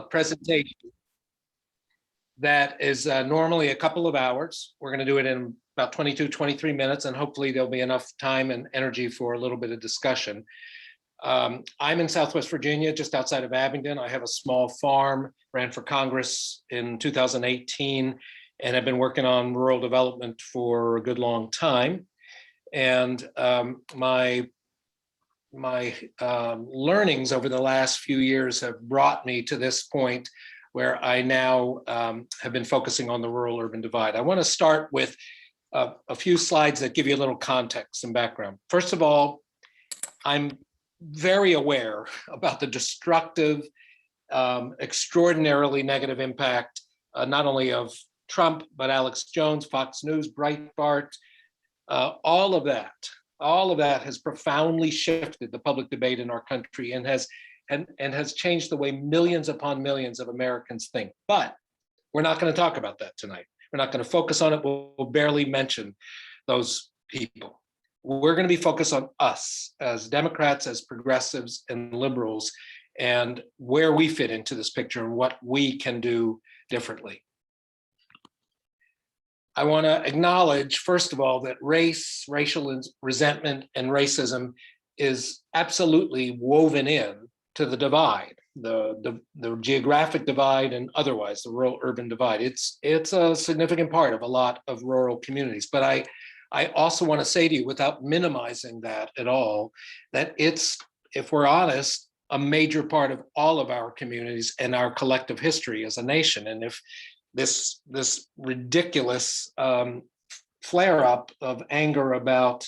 presentation that is normally a couple of hours. We're going to do it in about 22, 23 minutes, and hopefully there'll be enough time and energy for a little bit of discussion. I'm in Southwest Virginia, just outside of Abingdon. I have a small farm, ran for Congress in 2018, and I've been working on rural development for a good long time. And my learnings over the last few years have brought me to this point where I now have been focusing on the rural-urban divide. I want to start with a few slides that give you a little context and background. First of all, I'm very aware about the destructive, extraordinarily negative impact, not only of Trump, but Alex Jones, Fox News, Breitbart, all of that has profoundly shifted the public debate in our country and has changed the way millions upon millions of Americans think. But we're not going to talk about that tonight. We're not going to focus on it. We'll barely mention those people. We're going to be focused on us as Democrats, as progressives and liberals, and where we fit into this picture and what we can do differently. I want to acknowledge, first of all, that race, racial resentment, and racism is absolutely woven in to the divide, the geographic divide and otherwise the rural-urban divide. It's a significant part of a lot of rural communities. But I also want to say to you, without minimizing that at all, that it's, if we're honest, a major part of all of our communities and our collective history as a nation. And if this ridiculous flare-up of anger about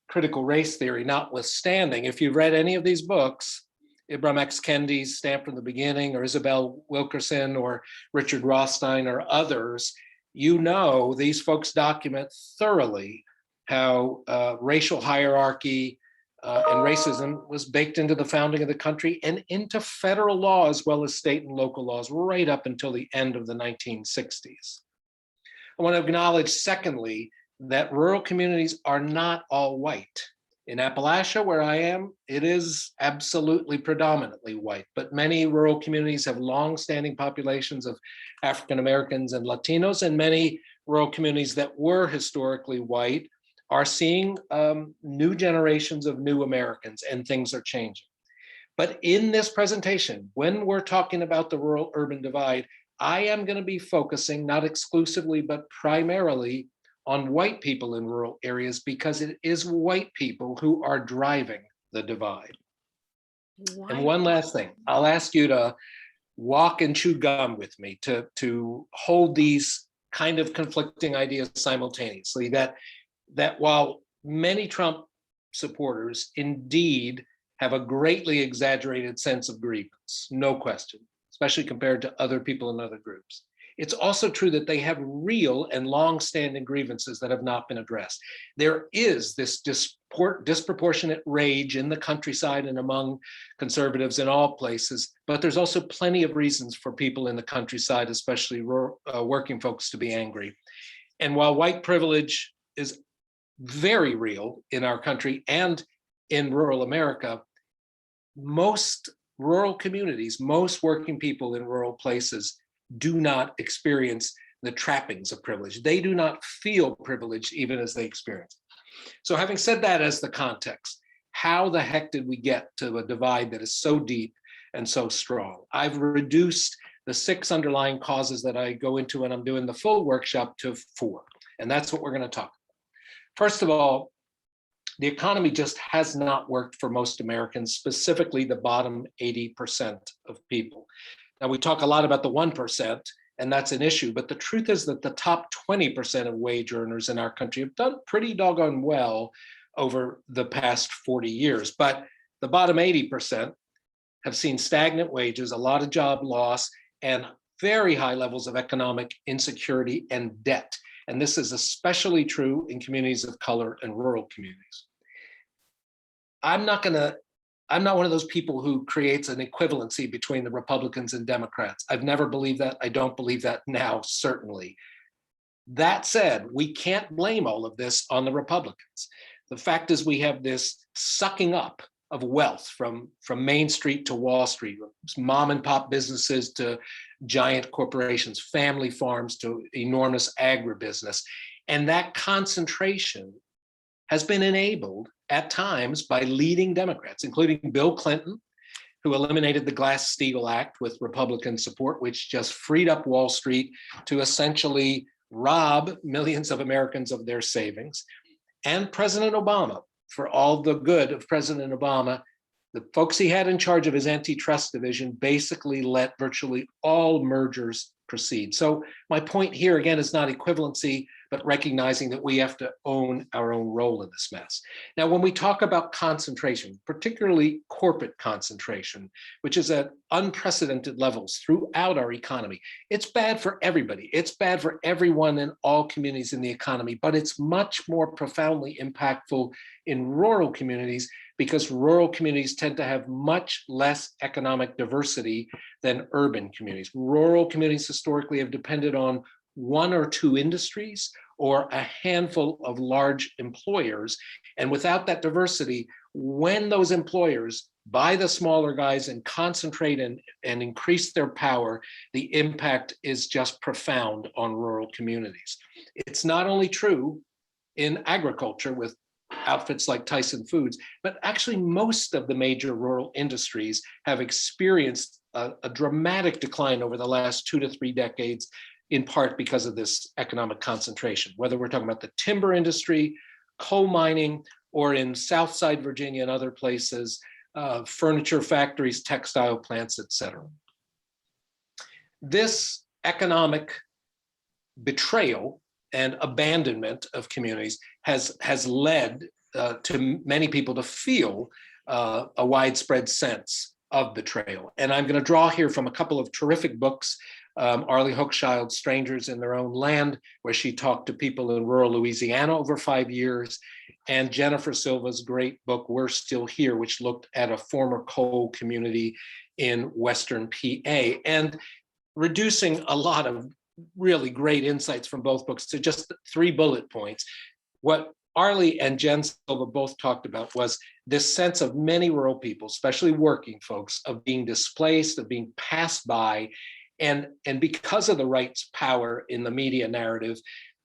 critical race theory notwithstanding, if you've read any of these books, Ibram X. Kendi's Stamped from the Beginning, or Isabel Wilkerson, or Richard Rothstein, or others, you know these folks document thoroughly how racial hierarchy and racism was baked into the founding of the country and into federal law as well as state and local laws right up until the end of the 1960s. I want to acknowledge, secondly, that rural communities are not all white. In Appalachia, where I am, it is absolutely predominantly white, but many rural communities have long-standing populations of African Americans and Latinos, and many rural communities that were historically white are seeing new generations of new Americans, and things are changing. But in this presentation, when we're talking about the rural-urban divide, I am going to be focusing not exclusively, but primarily on white people in rural areas, because it is white people who are driving the divide. And one last thing, I'll ask you to walk and chew gum with me, to hold these kind of conflicting ideas simultaneously, that while many Trump supporters indeed have a greatly exaggerated sense of grievance, no question, especially compared to other people in other groups, it's also true that they have real and long-standing grievances that have not been addressed. There is this disproportionate rage in the countryside and among conservatives in all places, but there's also plenty of reasons for people in the countryside, especially working folks, to be angry. And while white privilege is very real in our country and in rural America, most rural communities, most working people in rural places do not experience the trappings of privilege. They do not feel privileged even as they experience. So having said that as the context, how the heck did we get to a divide that is so deep and so strong? I've reduced the 6 underlying causes that I go into when I'm doing the full workshop to 4, and that's what we're going to talk about. First of all, the economy just has not worked for most Americans, specifically the bottom 80% of people. Now, we talk a lot about the 1%, and that's an issue, but the truth is that the top 20% of wage earners in our country have done pretty doggone well over the past 40 years. But the bottom 80% have seen stagnant wages, a lot of job loss, and very high levels of economic insecurity and debt. And this is especially true in communities of color and rural communities. I'm not one of those people who creates an equivalency between the Republicans and Democrats. I've never believed that. I don't believe that now, certainly. That said, we can't blame all of this on the Republicans. The fact is we have this sucking up of wealth from Main Street to Wall Street, mom and pop businesses to giant corporations, family farms to enormous agribusiness. And that concentration has been enabled at times by leading Democrats, including Bill Clinton, who eliminated the Glass-Steagall Act with Republican support, which just freed up Wall Street to essentially rob millions of Americans of their savings, and President Obama. For all the good of President Obama, the folks he had in charge of his antitrust division basically let virtually all mergers proceed. So my point here, again, is not equivalency, but recognizing that we have to own our own role in this mess. Now, when we talk about concentration, particularly corporate concentration, which is at unprecedented levels throughout our economy, it's bad for everybody. It's bad for everyone in all communities in the economy, but it's much more profoundly impactful in rural communities because rural communities tend to have much less economic diversity than urban communities. Rural communities historically have depended on one or two industries or a handful of large employers. And without that diversity, when those employers buy the smaller guys and concentrate and increase their power, the impact is just profound on rural communities. It's not only true in agriculture with outfits like Tyson Foods, but actually most of the major rural industries have experienced a dramatic decline over the last 2 to 3 decades, in part because of this economic concentration, whether we're talking about the timber industry, coal mining, or in Southside Virginia and other places, furniture factories, textile plants, et cetera. This economic betrayal and abandonment of communities has led to many people to feel a widespread sense of betrayal. And I'm going to draw here from a couple of terrific books, Arlie Hochschild's Strangers in Their Own Land, where she talked to people in rural Louisiana over 5 years, and Jennifer Silva's great book, We're Still Here, which looked at a former coal community in Western PA, and reducing a lot of really great insights from both books to just 3 bullet points. What Arlie and Jen Silva both talked about was this sense of many rural people, especially working folks, of being displaced, of being passed by, and because of the right's power in the media narrative,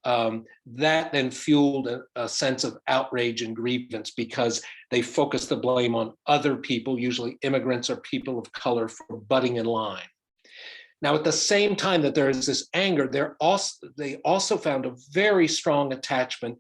that then fueled a sense of outrage and grievance because they focused the blame on other people, usually immigrants or people of color, for butting in line. Now, at the same time that there is this anger, they also found a very strong attachment,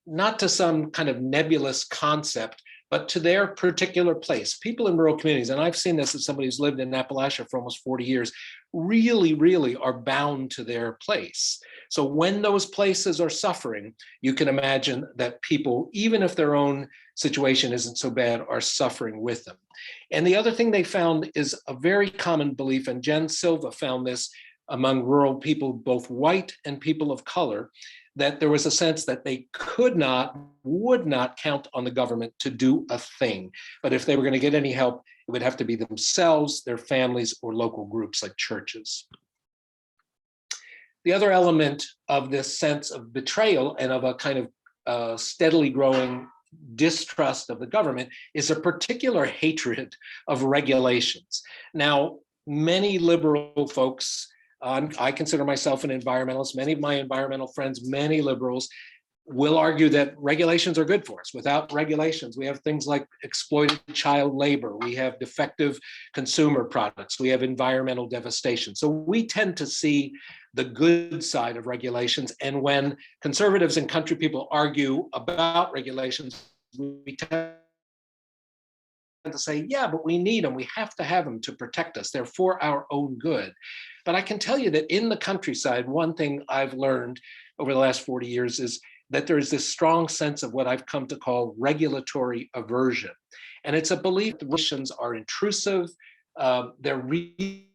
not to some kind of nebulous concept, but to their particular place. People in rural communities, and I've seen this as somebody who's lived in Appalachia for almost 40 years, really, really are bound to their place. So when those places are suffering, you can imagine that people, even if their own situation isn't so bad, are suffering with them. And the other thing they found is a very common belief, and Jen Silva found this among rural people, both white and people of color, that there was a sense that they would not count on the government to do a thing. But if they were going to get any help, it would have to be themselves, their families, or local groups like churches. The other element of this sense of betrayal and of a kind of steadily growing distrust of the government is a particular hatred of regulations. Now, many liberal folks, I consider myself an environmentalist. Many of my environmental friends, many liberals, will argue that regulations are good for us. Without regulations, we have things like exploited child labor, we have defective consumer products, we have environmental devastation. So we tend to see the good side of regulations. And when conservatives and country people argue about regulations, we tend to say, yeah, but we need them. We have to have them to protect us. They're for our own good. But I can tell you that in the countryside, one thing I've learned over the last 40 years is that there is this strong sense of what I've come to call regulatory aversion. And it's a belief that regulations are intrusive. They're really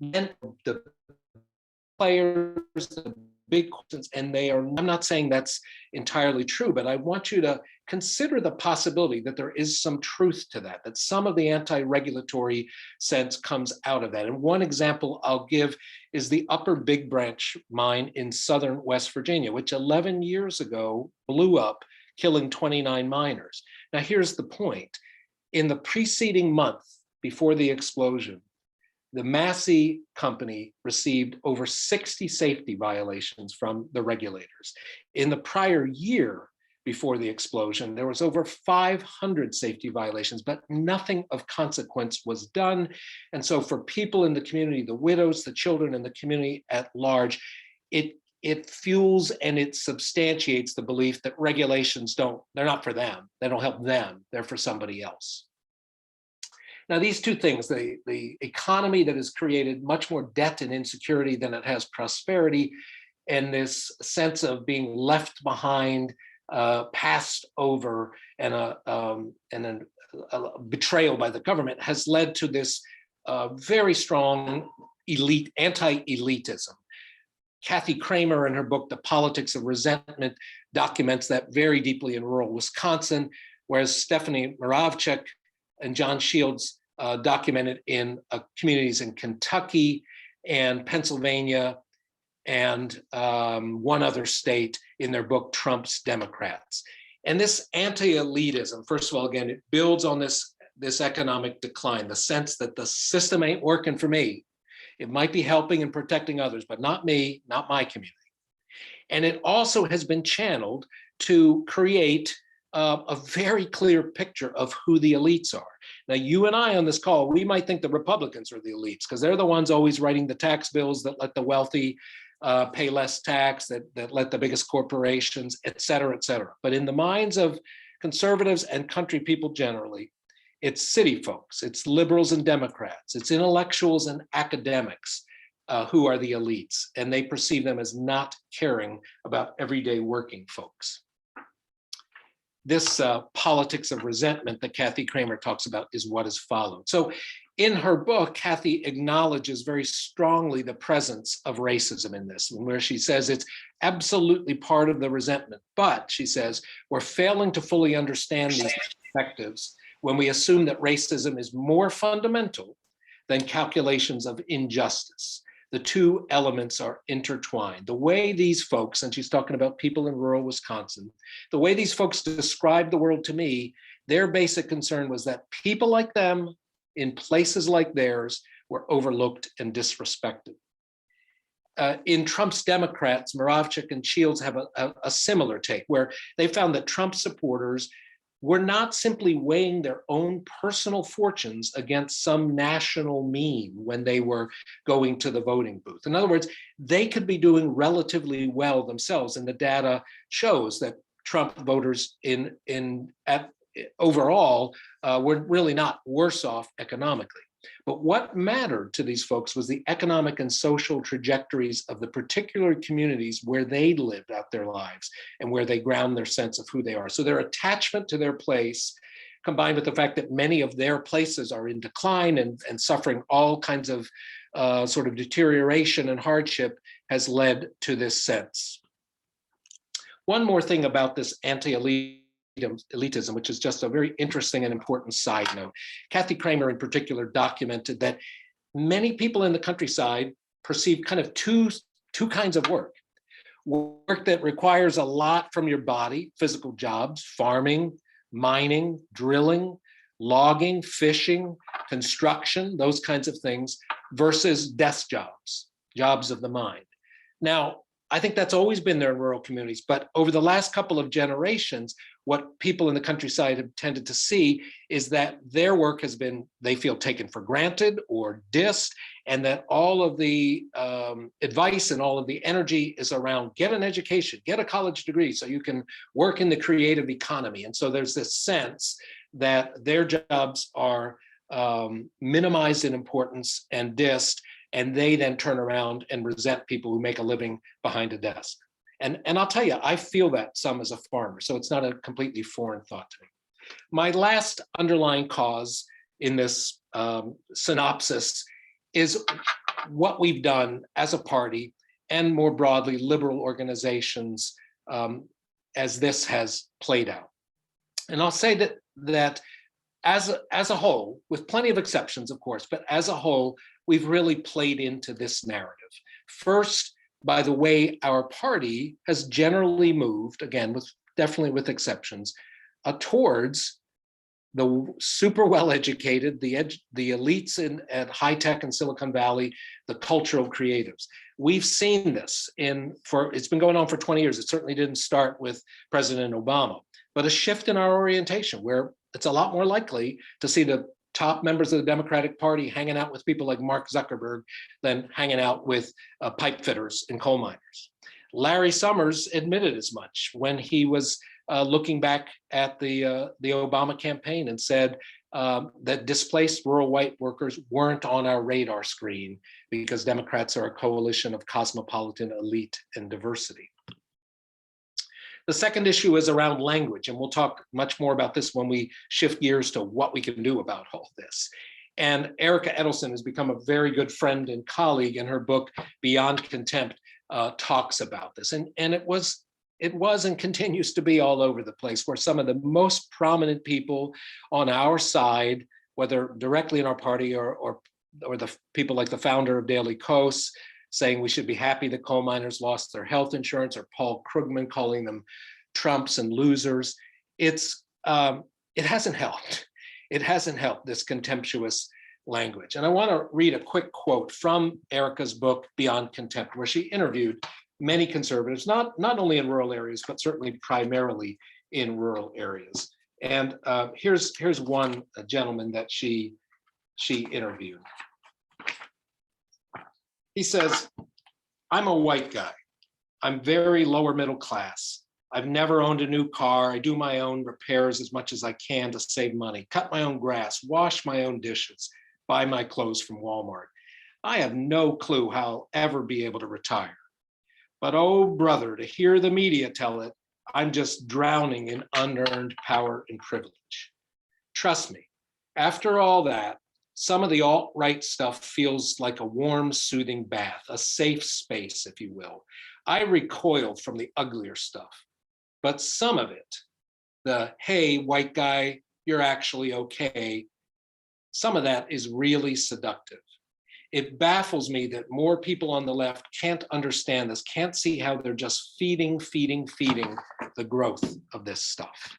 meant the players, the big questions, and they are, I'm not saying that's entirely true, but I want you to consider the possibility that there is some truth to that, that some of the anti-regulatory sense comes out of that. And one example I'll give is the Upper Big Branch mine in southern West Virginia, which 11 years ago blew up, killing 29 miners. Now, here's the point. In the preceding month before the explosion, the Massey company received over 60 safety violations from the regulators. In the prior year before the explosion, there was over 500 safety violations, but nothing of consequence was done. And so for people in the community, the widows, the children, and the community at large, it fuels and it substantiates the belief that regulations they're not for them. They don't help them. They're for somebody else. Now, these two things, the economy that has created much more debt and insecurity than it has prosperity, and this sense of being left behind, passed over, and a betrayal by the government has led to this very strong anti-elitism. Kathy Kramer, in her book, The Politics of Resentment, documents that very deeply in rural Wisconsin, whereas Stephanie Moravchik and John Shields documented in communities in Kentucky and Pennsylvania and one other state in their book, Trump's Democrats. And this anti-elitism, first of all, again, it builds on this economic decline, the sense that the system ain't working for me. It might be helping and protecting others, but not me, not my community. And it also has been channeled to create a very clear picture of who the elites are. Now, you and I on this call, we might think the Republicans are the elites because they're the ones always writing the tax bills that let the wealthy pay less tax, that let the biggest corporations, et cetera, et cetera. But in the minds of conservatives and country people generally, it's city folks, it's liberals and Democrats, it's intellectuals and academics who are the elites, and they perceive them as not caring about everyday working folks. This politics of resentment that Kathy Kramer talks about is what has followed. So in her book, Kathy acknowledges very strongly the presence of racism in this, where she says it's absolutely part of the resentment. But she says, we're failing to fully understand these perspectives when we assume that racism is more fundamental than calculations of injustice. The two elements are intertwined. The way these folks, and she's talking about people in rural Wisconsin, the way these folks described the world to me, their basic concern was that people like them in places like theirs were overlooked and disrespected. In Trump's Democrats, Moravchik and Shields have a similar take, where they found that Trump supporters were not simply weighing their own personal fortunes against some national mean when they were going to the voting booth. In other words, they could be doing relatively well themselves, and the data shows that Trump voters overall were really not worse off economically. But what mattered to these folks was the economic and social trajectories of the particular communities where they lived out their lives and where they ground their sense of who they are. So their attachment to their place, combined with the fact that many of their places are in decline and suffering all kinds of sort of deterioration and hardship, has led to this sense. One more thing about this anti-elitism, which is just a very interesting and important side note. Kathy Kramer in particular documented that many people in the countryside perceive kind of two kinds of work. Work that requires a lot from your body, physical jobs, farming, mining, drilling, logging, fishing, construction, those kinds of things, versus desk jobs, jobs of the mind. Now, I think that's always been there in rural communities, but over the last couple of generations, what people in the countryside have tended to see is that their work has been, they feel, taken for granted or dissed, and that all of the advice and all of the energy is around get an education, get a college degree so you can work in the creative economy. And so there's this sense that their jobs are minimized in importance and dissed, and they then turn around and resent people who make a living behind a desk. And I'll tell you, I feel that some as a farmer, so it's not a completely foreign thought to me. My last underlying cause in this synopsis is what we've done as a party and more broadly liberal organizations as this has played out. And I'll say that as a whole, with plenty of exceptions, of course, but as a whole, we've really played into this narrative. First, by the way our party has generally moved, again, with definitely with exceptions, towards the super well-educated, the elites at high tech and Silicon Valley, the cultural creatives. We've seen this it's been going on for 20 years. It certainly didn't start with President Obama, but a shift in our orientation where it's a lot more likely to see the top members of the Democratic Party hanging out with people like Mark Zuckerberg than hanging out with pipe fitters and coal miners. Larry Summers admitted as much when he was looking back at the Obama campaign and said that displaced rural white workers weren't on our radar screen because Democrats are a coalition of cosmopolitan elite and diversity. The second issue is around language, and we'll talk much more about this when we shift gears to what we can do about all this. And Erica Edelson has become a very good friend and colleague, and her book, Beyond Contempt, talks about this. And it was and continues to be all over the place, where some of the most prominent people on our side, whether directly in our party or the people like the founder of Daily Kos, saying we should be happy that coal miners lost their health insurance, or Paul Krugman calling them Trumps and losers. It hasn't helped. It hasn't helped, this contemptuous language. And I want to read a quick quote from Erica's book, Beyond Contempt, where she interviewed many conservatives, not only in rural areas, but certainly primarily in rural areas. And here's one gentleman that she interviewed. He says, I'm a white guy. I'm very lower middle class. I've never owned a new car. I do my own repairs as much as I can to save money, cut my own grass, wash my own dishes, buy my clothes from Walmart. I have no clue how I'll ever be able to retire. But oh, brother, to hear the media tell it, I'm just drowning in unearned power and privilege. Trust me, after all that, some of the alt-right stuff feels like a warm, soothing bath, a safe space, if you will. I recoiled from the uglier stuff, but some of it, the, hey, white guy, you're actually okay, some of that is really seductive. It baffles me that more people on the left can't understand this, can't see how they're just feeding the growth of this stuff.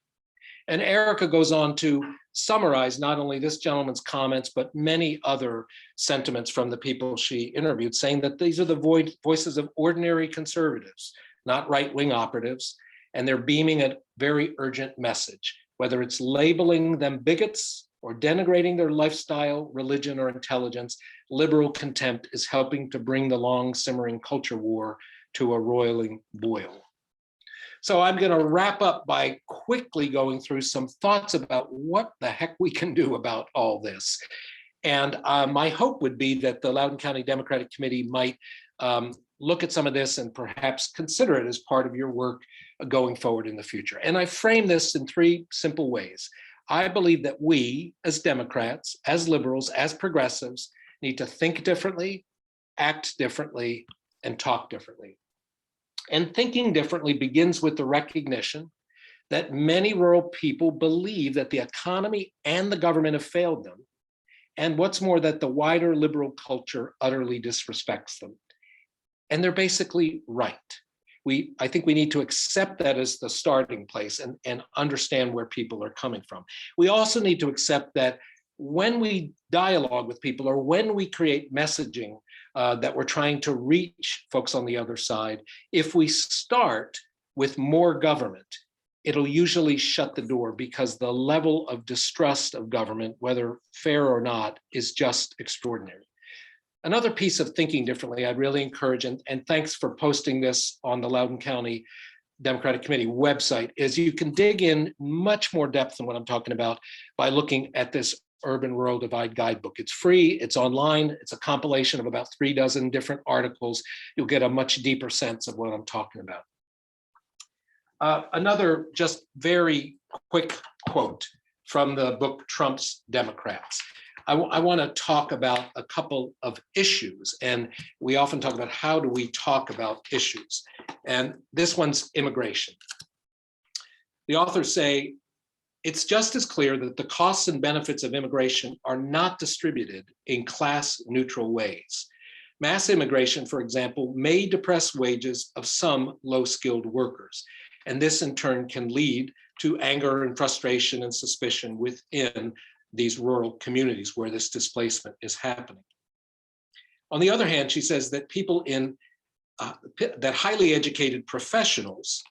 And Erica goes on to summarize not only this gentleman's comments, but many other sentiments from the people she interviewed, saying that these are the voices of ordinary conservatives, not right-wing operatives, and they're beaming a very urgent message, whether it's labeling them bigots or denigrating their lifestyle, religion, or intelligence. Liberal contempt is helping to bring the long simmering culture war to a roiling boil. So I'm going to wrap up by quickly going through some thoughts about what the heck we can do about all this. And my hope would be that the Loudoun County Democratic Committee might look at some of this and perhaps consider it as part of your work going forward in the future. And I frame this in three simple ways. I believe that we, as Democrats, as liberals, as progressives, need to think differently, act differently, and talk differently. And thinking differently begins with the recognition that many rural people believe that the economy and the government have failed them. And what's more, that the wider liberal culture utterly disrespects them. And they're basically right. I think we need to accept that as the starting place and understand where people are coming from. We also need to accept that when we dialogue with people, or when we create messaging that we're trying to reach folks on the other side, if we start with more government, it'll usually shut the door, because the level of distrust of government, whether fair or not, is just extraordinary. Another piece of thinking differently I'd really encourage, and thanks for posting this on the Loudoun County Democratic Committee website, is you can dig in much more depth than what I'm talking about by looking at this Urban-Rural Divide Guidebook. It's free, it's online, it's a compilation of about 36 different articles. You'll get a much deeper sense of what I'm talking about. Another just very quick quote from the book Trump's Democrats. I want to talk about a couple of issues, and we often talk about how do we talk about issues. And this one's immigration. The authors say, it's just as clear that the costs and benefits of immigration are not distributed in class-neutral ways. Mass immigration, for example, may depress wages of some low-skilled workers. And this in turn can lead to anger and frustration and suspicion within these rural communities where this displacement is happening. On the other hand, she says that people in that highly educated professionals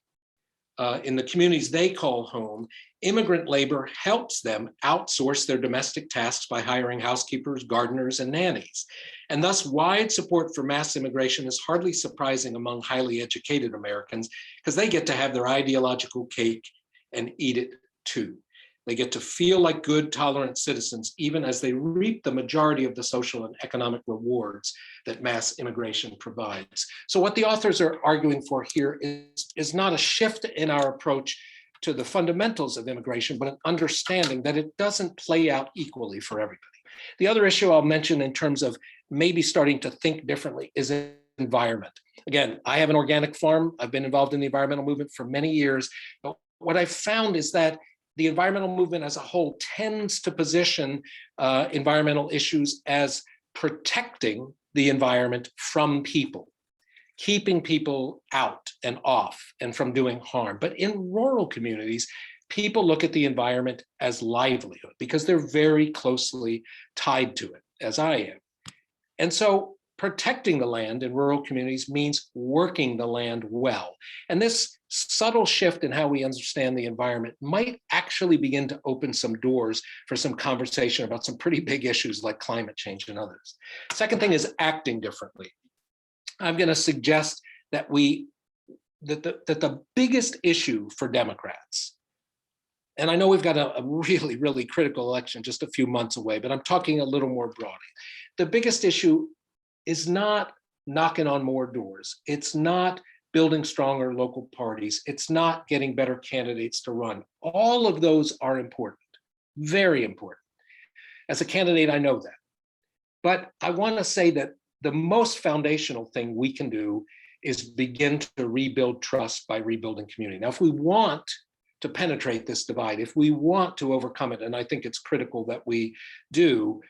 in the communities they call home, immigrant labor helps them outsource their domestic tasks by hiring housekeepers, gardeners, and nannies. And thus, wide support for mass immigration is hardly surprising among highly educated Americans because they get to have their ideological cake and eat it too. They get to feel like good, tolerant citizens, even as they reap the majority of the social and economic rewards that mass immigration provides. So what the authors are arguing for here is not a shift in our approach to the fundamentals of immigration, but an understanding that it doesn't play out equally for everybody. The other issue I'll mention in terms of maybe starting to think differently is environment. Again, I have an organic farm. I've been involved in the environmental movement for many years. But what I've found is that the environmental movement as a whole tends to position environmental issues as protecting the environment from people, keeping people out and off and from doing harm. But in rural communities, people look at the environment as livelihood because they're very closely tied to it, as I am. And so protecting the land in rural communities means working the land well. And this subtle shift in how we understand the environment might actually begin to open some doors for some conversation about some pretty big issues like climate change and others. Second thing is acting differently. I'm going to suggest that the biggest issue for Democrats, and I know we've got a really, really critical election just a few months away, but I'm talking a little more broadly. The biggest issue is not knocking on more doors. It's not building stronger local parties. It's not getting better candidates to run. All of those are important, very important. As a candidate, I know that. But I want to say that the most foundational thing we can do is begin to rebuild trust by rebuilding community. Now, if we want to penetrate this divide, if we want to overcome it, and I think it's critical that we do,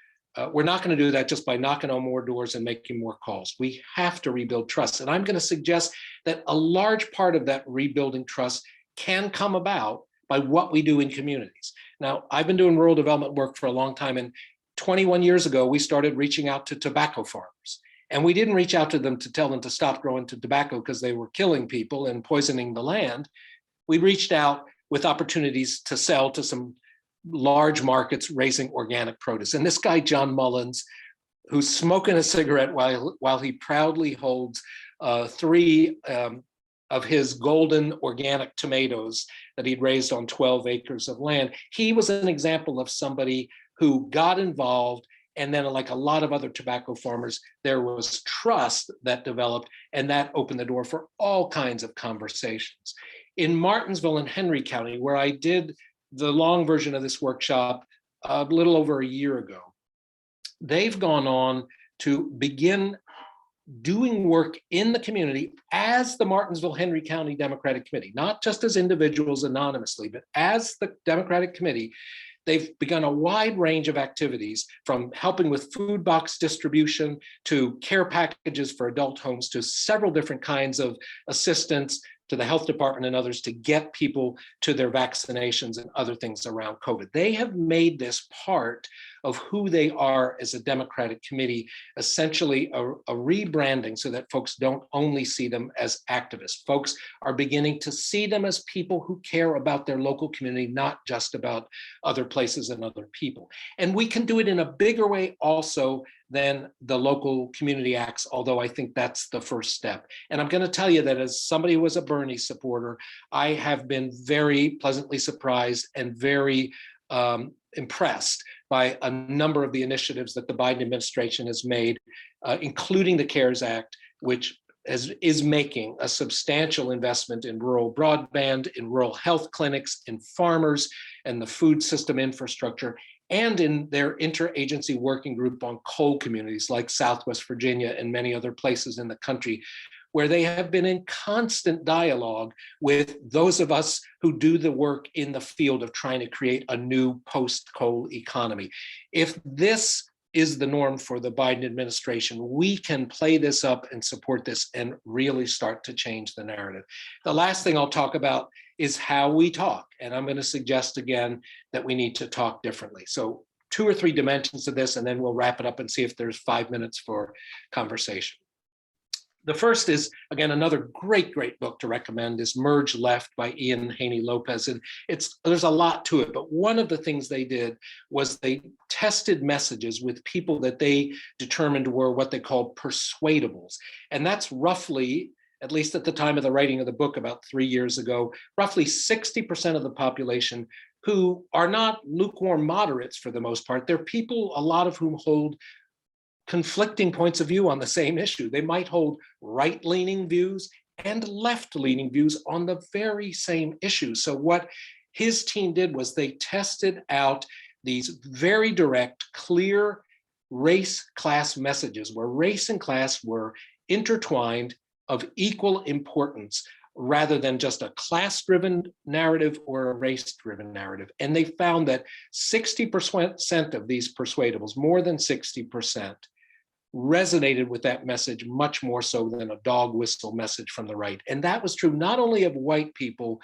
we're not going to do that just by knocking on more doors and making more calls. We have to rebuild trust. And I'm going to suggest that a large part of that rebuilding trust can come about by what we do in communities. Now, I've been doing rural development work for a long time, and 21 years ago, we started reaching out to tobacco farmers. And we didn't reach out to them to tell them to stop growing tobacco because they were killing people and poisoning the land. We reached out with opportunities to sell to some large markets raising organic produce. And this guy, John Mullins, who's smoking a cigarette while he proudly holds 3 of his golden organic tomatoes that he'd raised on 12 acres of land, he was an example of somebody who got involved. And then, like a lot of other tobacco farmers, there was trust that developed, and that opened the door for all kinds of conversations. In Martinsville and Henry County, where I did the long version of this workshop a little over a year ago, they've gone on to begin doing work in the community as the Martinsville Henry County Democratic Committee, not just as individuals anonymously, but as the Democratic Committee. They've begun a wide range of activities, from helping with food box distribution to care packages for adult homes to several different kinds of assistance to the health department and others to get people to their vaccinations and other things around COVID. They have made this part of who they are as a Democratic committee, essentially a rebranding so that folks don't only see them as activists. Folks are beginning to see them as people who care about their local community, not just about other places and other people. And we can do it in a bigger way also than the local community acts, although I think that's the first step. And I'm going to tell you that as somebody who was a Bernie supporter, I have been very pleasantly surprised and very impressed by a number of the initiatives that the Biden administration has made, including the CARES Act, which is making a substantial investment in rural broadband, in rural health clinics, in farmers, and the food system infrastructure, and in their interagency working group on coal communities like Southwest Virginia and many other places in the country, where they have been in constant dialogue with those of us who do the work in the field of trying to create a new post-coal economy. If this is the norm for the Biden administration. We can play this up and support this and really start to change the narrative. The last thing I'll talk about is how we talk. And I'm going to suggest again that we need to talk differently. So 2 or 3 dimensions to this, and then we'll wrap it up and see if there's 5 minutes for conversation. The first is, again, another great book to recommend is Merge Left by Ian Haney Lopez. And there's a lot to it, but one of the things they did was they tested messages with people that they determined were what they called persuadables. And that's roughly, at least at the time of the writing of the book about 3 years ago, roughly 60% of the population who are not lukewarm moderates for the most part. They're people, a lot of whom hold conflicting points of view on the same issue. They might hold right-leaning views and left-leaning views on the very same issue. So what his team did was they tested out these very direct, clear race-class messages where race and class were intertwined, of equal importance, rather than just a class-driven narrative or a race-driven narrative. And they found that 60% of these persuadables, more than 60%, resonated with that message much more so than a dog whistle message from the right. And that was true not only of white people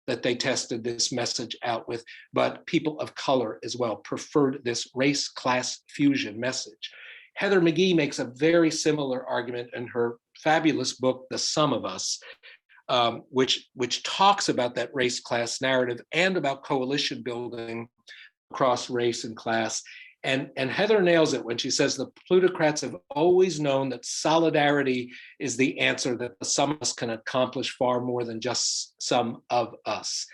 that they tested this message out with, but people of color as well preferred this race-class fusion message. Heather McGhee makes a very similar argument in her fabulous book, The Sum of Us, which talks about that race-class narrative and about coalition building across race and class. And Heather nails it when she says the plutocrats have always known that solidarity is the answer, that the sum of us can accomplish far more than just some of us.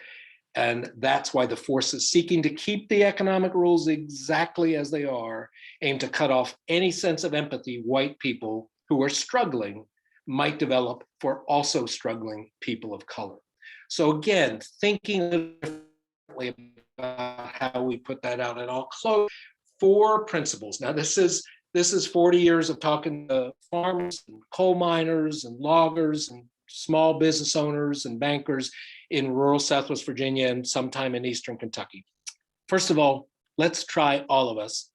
And that's why the forces seeking to keep the economic rules exactly as they are aim to cut off any sense of empathy white people who are struggling might develop for also struggling people of color. So again, thinking differently about how we put that out, and I'll close 4 principles. Now this is 40 years of talking to farmers and coal miners and loggers and small business owners and bankers in rural Southwest Virginia and sometime in Eastern Kentucky. First of all, let's try, all of us,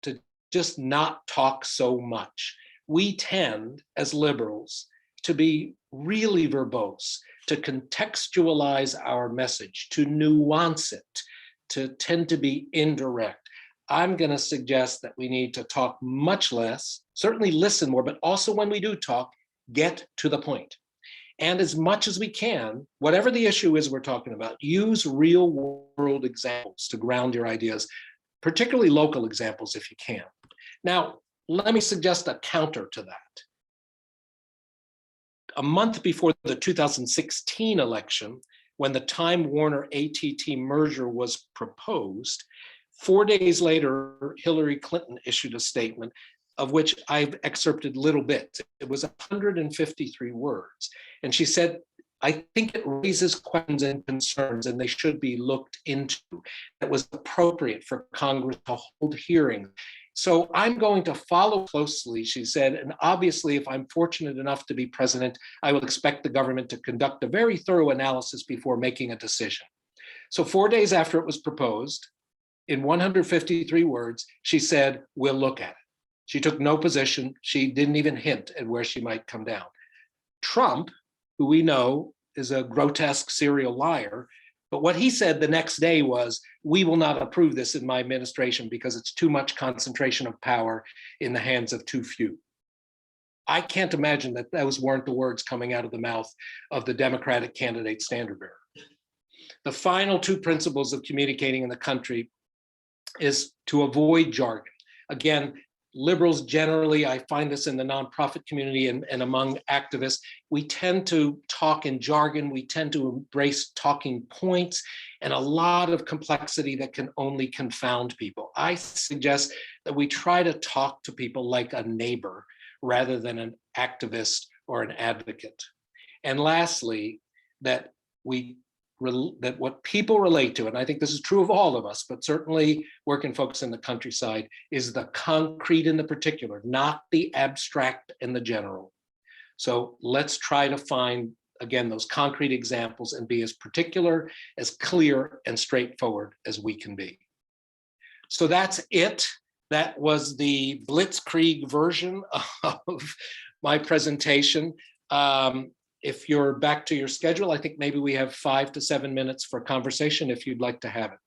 to just not talk so much. We tend, as liberals, to be really verbose, to contextualize our message, to nuance it, to tend to be indirect. I'm going to suggest that we need to talk much less, certainly listen more, but also when we do talk, get to the point. And as much as we can, whatever the issue is we're talking about, use real world examples to ground your ideas, particularly local examples if you can. Now, let me suggest a counter to that. A month before the 2016 election, when the Time Warner AT&T merger was proposed, 4 days later, Hillary Clinton issued a statement of which I've excerpted little bits. It was 153 words. And she said, I think it raises questions and concerns, and they should be looked into. It was appropriate for Congress to hold hearings. So I'm going to follow closely, she said, and obviously, if I'm fortunate enough to be president, I will expect the government to conduct a very thorough analysis before making a decision. So 4 days after it was proposed, in 153 words, she said, we'll look at it. She took no position. She didn't even hint at where she might come down. Trump, who we know is a grotesque serial liar, but what he said the next day was, we will not approve this in my administration because it's too much concentration of power in the hands of too few. I can't imagine that those weren't the words coming out of the mouth of the Democratic candidate standard bearer. The final 2 principles of communicating in the country is to avoid jargon. Again, liberals generally, I find this in the nonprofit community and among activists, we tend to talk in jargon, we tend to embrace talking points and a lot of complexity that can only confound people. I suggest that we try to talk to people like a neighbor rather than an activist or an advocate. And lastly, that what people relate to, and I think this is true of all of us, but certainly working folks in the countryside, is the concrete and the particular, not the abstract and the general. So let's try to find, again, those concrete examples and be as particular, as clear and straightforward as we can be. So that's it. That was the Blitzkrieg version of my presentation. If you're back to your schedule, I think maybe we have 5 to 7 minutes for conversation if you'd like to have it.